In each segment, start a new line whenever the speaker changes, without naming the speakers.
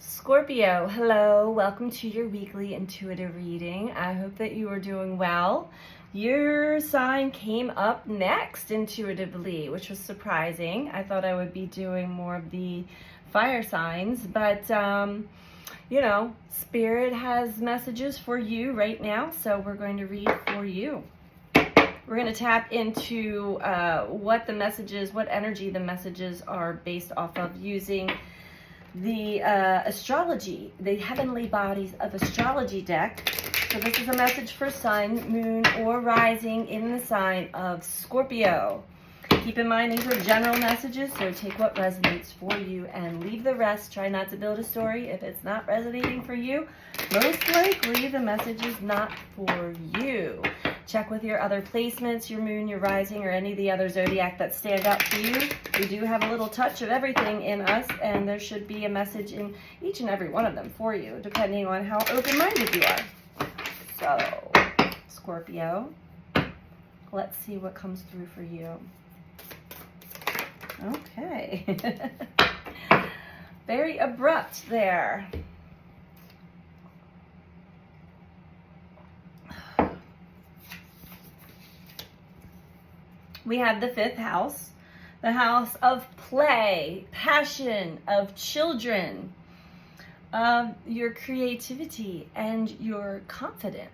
Scorpio, hello, welcome to your weekly intuitive reading. I hope that you are doing well. Your sign came up next intuitively, which was surprising. I thought I would be doing more of the fire signs, but you know, Spirit has messages for you right now, so we're going to read for you. We're going to tap into what the messages, what energy the messages are based off of using the astrology, the heavenly bodies of astrology deck. So this is a message for sun, moon, or rising in the sign of Scorpio. Keep in mind these are general messages, so take what resonates for you and leave the rest. Try not to build a story if it's not resonating for you. Most likely the message is not for you. Check with your other placements, your moon, your rising, or any of the other zodiac that stand out for you. We do have a little touch of everything in us, and there should be a message in each and every one of them for you, depending on how open-minded you are. So, Scorpio, let's see what comes through for you. Okay. Very abrupt there. We have the fifth house, the house of play, passion, of children, of your creativity and your confidence.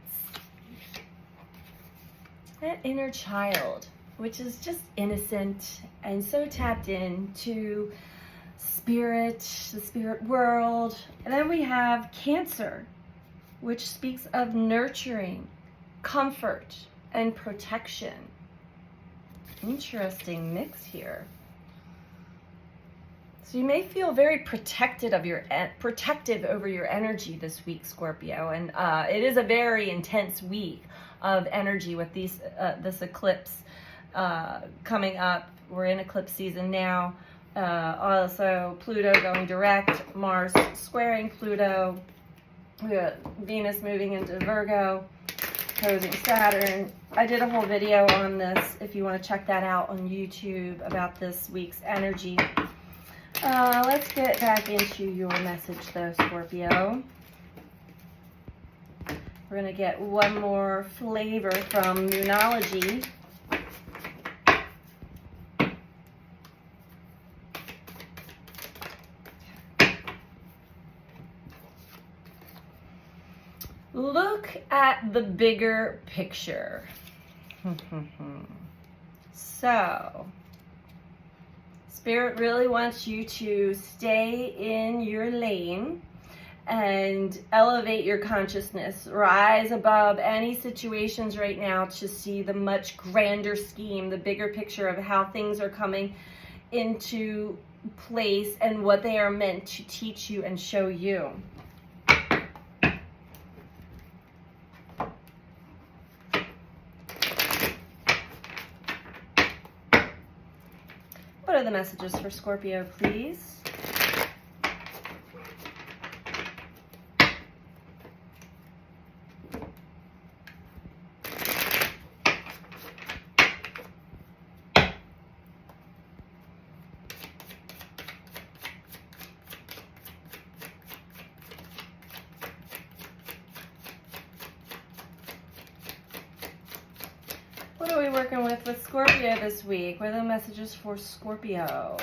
That inner child, which is just innocent and so tapped into spirit, the spirit world. And then we have Cancer, which speaks of nurturing, comfort, and protection. Interesting mix here. So you may feel very protective over your energy this week, Scorpio, and it is a very intense week of energy with these this eclipse coming up. We're in eclipse season now. Also, Pluto going direct, Mars squaring Pluto, we got Venus moving into Virgo, opposing Saturn. I did a whole video on this if you want to check that out on YouTube about this week's energy. Let's get back into your message though, Scorpio. We're going to get one more flavor from Moonology. Look at the bigger picture. So, Spirit really wants you to stay in your lane and elevate your consciousness. Rise above any situations right now to see the much grander scheme, the bigger picture of how things are coming into place and what they are meant to teach you and show you. What are the messages for Scorpio, please? What are we working with Scorpio this week? What are the messages for Scorpio?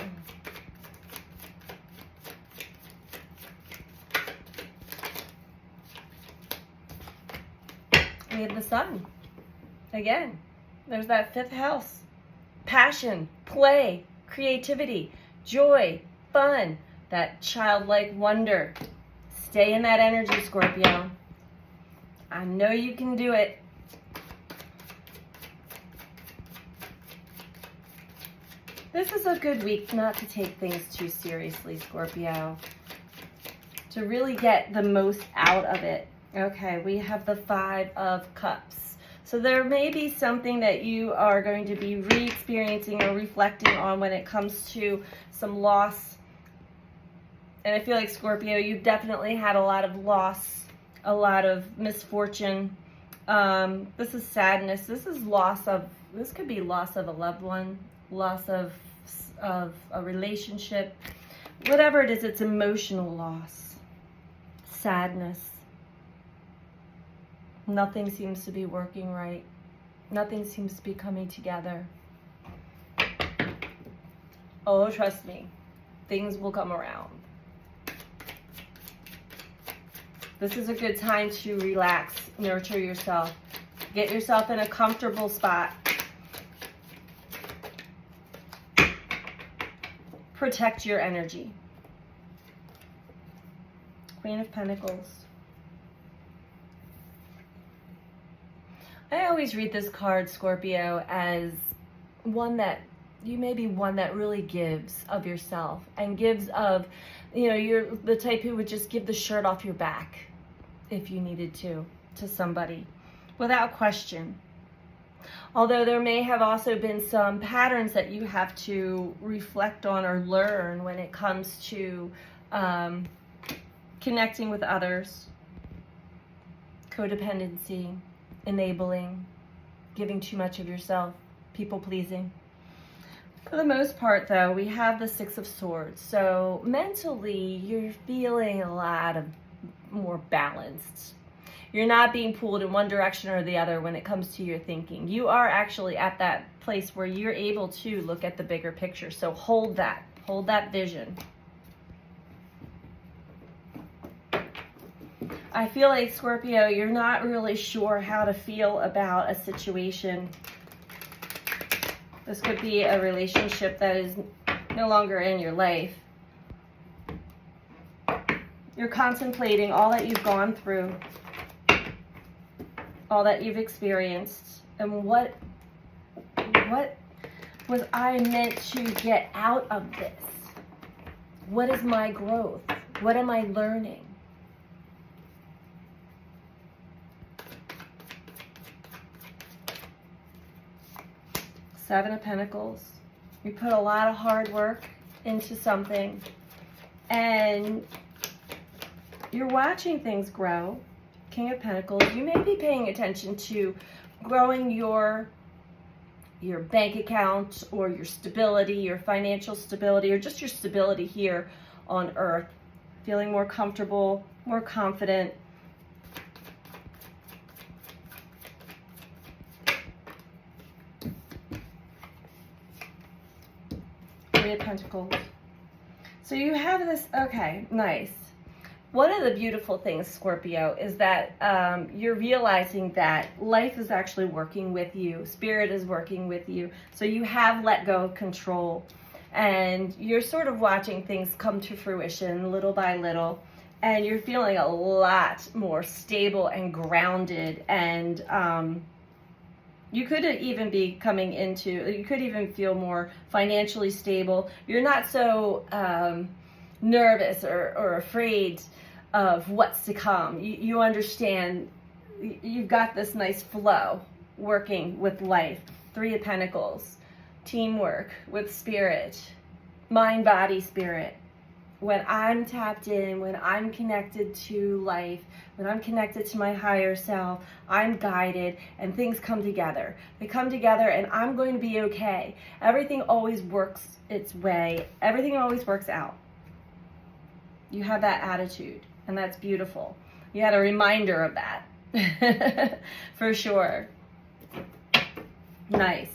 We have the sun. Again, there's that fifth house. Passion, play, creativity, joy, fun, that childlike wonder. Stay in that energy, Scorpio. I know you can do it. This is a good week not to take things too seriously, Scorpio. To really get the most out of it. Okay, we have the Five of Cups. So there may be something that you are going to be re-experiencing or reflecting on when it comes to some loss. And I feel like, Scorpio, you've definitely had a lot of loss, a lot of misfortune. This is sadness. This is loss of, this could be loss of a loved one, loss of a relationship, whatever it is, it's emotional loss. sadness. Nothing seems to be working right. Nothing seems to be coming together. Oh, trust me, things will come around. This is a good time to relax, nurture yourself. Get yourself in a comfortable spot. Protect your energy. Queen of Pentacles. I always read this card, Scorpio, as one that you may be one that really gives of yourself and gives of, you know, you're the type who would just give the shirt off your back if you needed to somebody without question. Although there may have also been some patterns that you have to reflect on or learn when it comes to connecting with others, codependency, enabling, giving too much of yourself, people pleasing. For the most part, though, we have the Six of Swords. So mentally, you're feeling a lot of more balanced. You're not being pulled in one direction or the other when it comes to your thinking. You are actually at that place where you're able to look at the bigger picture. So hold that vision. I feel like, Scorpio, you're not really sure how to feel about a situation. This could be a relationship that is no longer in your life. You're contemplating all that you've gone through, all that you've experienced, and what was I meant to get out of this? What is my growth? What am I learning? Seven of Pentacles. You put a lot of hard work into something and you're watching things grow. King of Pentacles. You may be paying attention to growing your bank account or your stability, your financial stability, or just your stability here on earth. Feeling more comfortable, more confident. Three of Pentacles. So you have this, okay, nice. One of the beautiful things, Scorpio, is that you're realizing that life is actually working with you. Spirit is working with you. So you have let go of control. And you're sort of watching things come to fruition little by little. And you're feeling a lot more stable and grounded. And you could even be coming into, you could even feel more financially stable. You're not so nervous or afraid of what's to come. You understand, you've got this nice flow working with life. Three of Pentacles, teamwork with spirit, mind, body, spirit. When I'm tapped in, when I'm connected to life, when I'm connected to my higher self, I'm guided and things come together. They come together and I'm going to be okay. Everything always works its way. Everything always works out. You have that attitude, and that's beautiful. You had a reminder of that, for sure. Nice.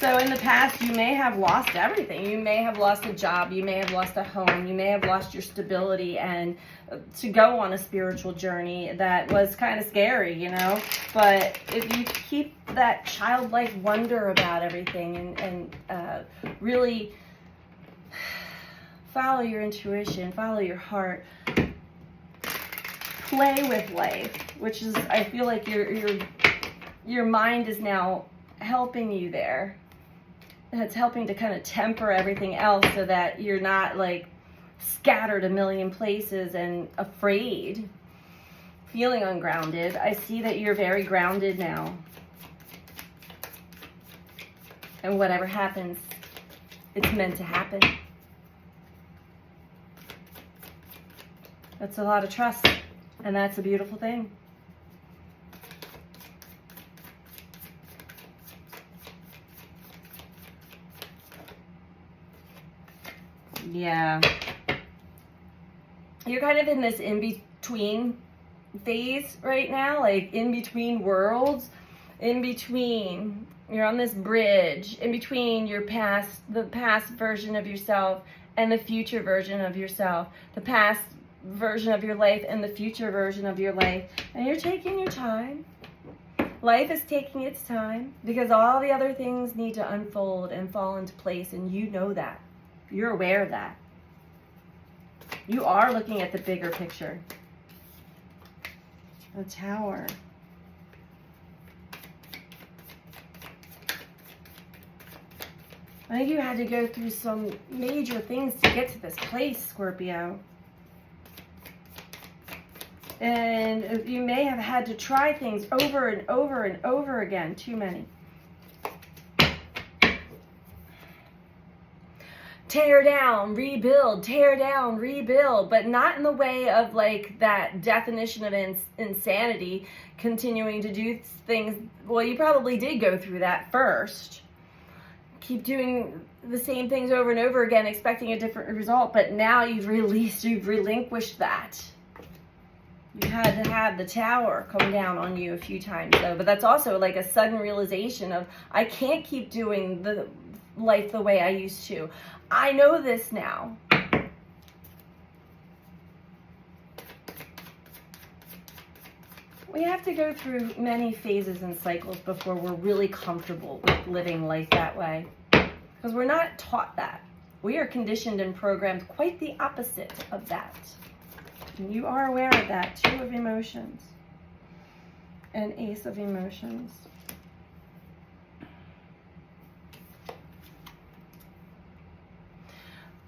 So in the past, you may have lost everything. You may have lost a job. You may have lost a home. You may have lost your stability, and to go on a spiritual journey that was kind of scary, you know. But if you keep that childlike wonder about everything and really follow your intuition, follow your heart, play with life, which is, I feel like your mind is now helping you there. And it's helping to kind of temper everything else so that you're not like scattered a million places and afraid, feeling ungrounded. I see that you're very grounded now. And whatever happens, it's meant to happen. That's a lot of trust, and that's a beautiful thing. Yeah. You're kind of in this in-between phase right now, like in between worlds, in between. You're on this bridge, in between your past, the past version of yourself and the future version of yourself. The past version of your life and the future version of your life. And you're taking your time. Life is taking its time because all the other things need to unfold and fall into place, and you know that. You're aware of that. You are looking at the bigger picture. The Tower. I think you had to go through some major things to get to this place, Scorpio. And you may have had to try things over and over and over again. Too many. Tear down, rebuild, but not in the way of like that definition of insanity, continuing to do things. Well, you probably did go through that first. Keep doing the same things over and over again, expecting a different result, but now you've relinquished that. You had to have the Tower come down on you a few times, though. But that's also like a sudden realization of, I can't keep doing the life the way I used to. I know this now. We have to go through many phases and cycles before we're really comfortable with living life that way. Because we're not taught that. We are conditioned and programmed quite the opposite of that. And you are aware of that. Two of Emotions and Ace of Emotions.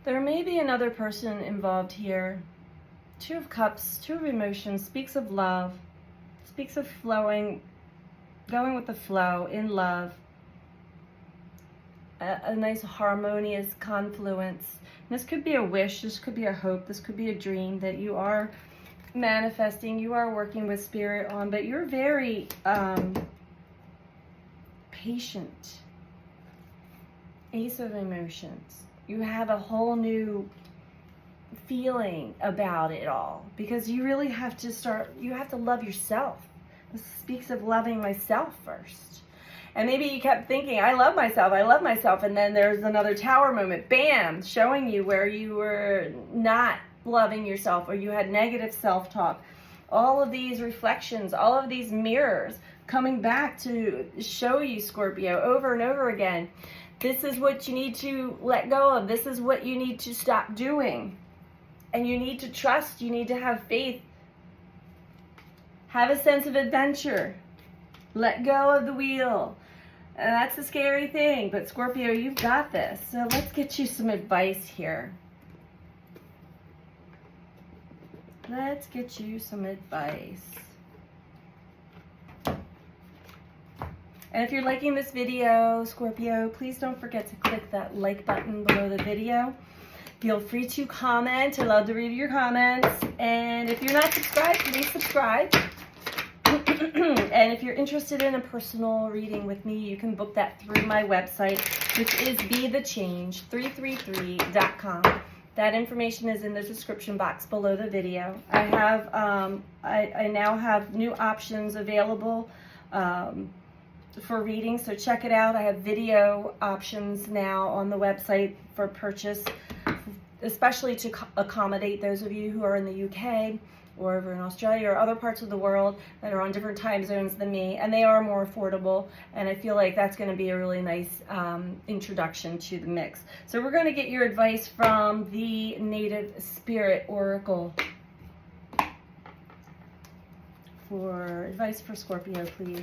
There may be another person involved here. Two of Cups, Two of Emotions, speaks of love, speaks of flowing, going with the flow in love. A nice harmonious confluence. This could be a wish, this could be a hope, this could be a dream that you are manifesting, you are working with Spirit on, but you're very patient. Ace of Emotions. You have a whole new feeling about it all because you really have to you have to love yourself. This speaks of loving myself first. And maybe you kept thinking, I love myself, and then there's another Tower moment, bam, showing you where you were not loving yourself or you had negative self-talk. All of these reflections, all of these mirrors coming back to show you, Scorpio, over and over again. This is what you need to let go of. This is what you need to stop doing. And you need to trust. You need to have faith. Have a sense of adventure. Let go of the wheel. And that's a scary thing. But Scorpio, you've got this. So let's get you some advice here. Let's get you some advice. And if you're liking this video, Scorpio, please don't forget to click that like button below the video. Feel free to comment. I love to read your comments. And if you're not subscribed, please subscribe. And if you're interested in a personal reading with me, you can book that through my website, which is BeTheChange333.com. That information is in the description box below the video. I have, I now have new options available for reading, so check it out. I have video options now on the website for purchase, especially to accommodate those of you who are in the UK or over in Australia or other parts of the world that are on different time zones than me, and they are more affordable, and I feel like that's going to be a really nice introduction to the mix. So we're going to get your advice from the Native Spirit Oracle. For advice for Scorpio, please.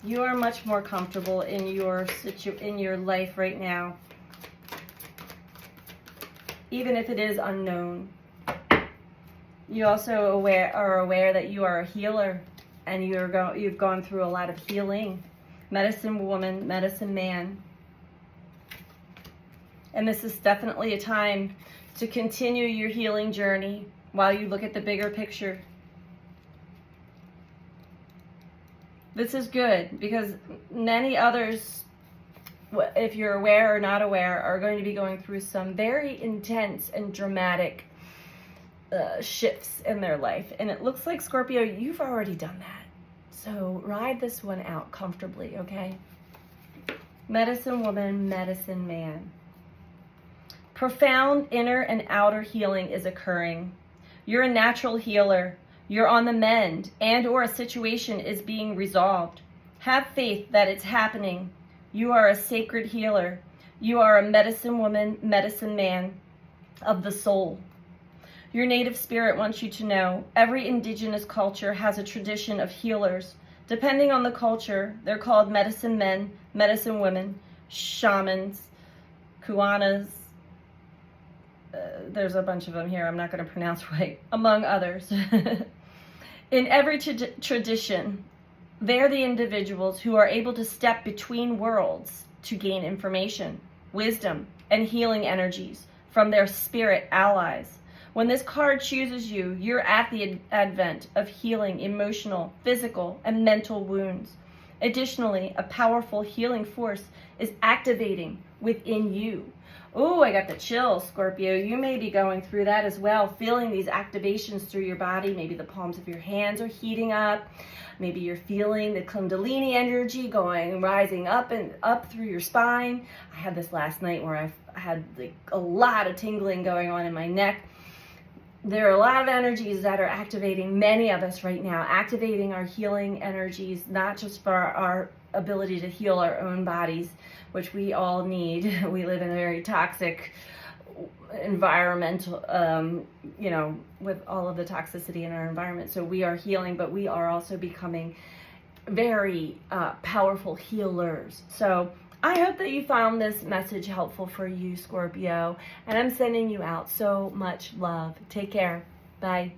You are much more comfortable in your life right now, even if it is unknown. You also are aware that you are a healer, and you've gone through a lot of healing, medicine woman, medicine man, and this is definitely a time to continue your healing journey. while you look at the bigger picture. This is good because many others, if you're aware or not aware, are going to be going through some very intense and dramatic shifts in their life. And it looks like, Scorpio, you've already done that. So ride this one out comfortably, okay? Medicine woman, medicine man. Profound inner and outer healing is occurring. You're a natural healer. You're on the mend, and or a situation is being resolved. Have faith that it's happening. You are a sacred healer. You are a medicine woman, medicine man of the soul. Your native spirit wants you to know every indigenous culture has a tradition of healers. Depending on the culture, they're called medicine men, medicine women, shamans, kuanas. There's a bunch of them here I'm not going to pronounce right, among others. In every tradition, they're the individuals who are able to step between worlds to gain information, wisdom, and healing energies from their spirit allies. When this card chooses you, you're at the advent of healing emotional, physical, and mental wounds. Additionally, a powerful healing force is activating within you. Oh, I got the chills, Scorpio. You may be going through that as well, feeling these activations through your body. Maybe the palms of your hands are heating up. Maybe you're feeling the Kundalini energy rising up and up through your spine. I had this last night where I had like a lot of tingling going on in my neck. There are a lot of energies that are activating many of us right now, activating our healing energies, not just for our ability to heal our own bodies, which we all need. We live in a very toxic environment, with all of the toxicity in our environment. So we are healing, but we are also becoming very powerful healers. So I hope that you found this message helpful for you, Scorpio, and I'm sending you out so much love. Take care. Bye.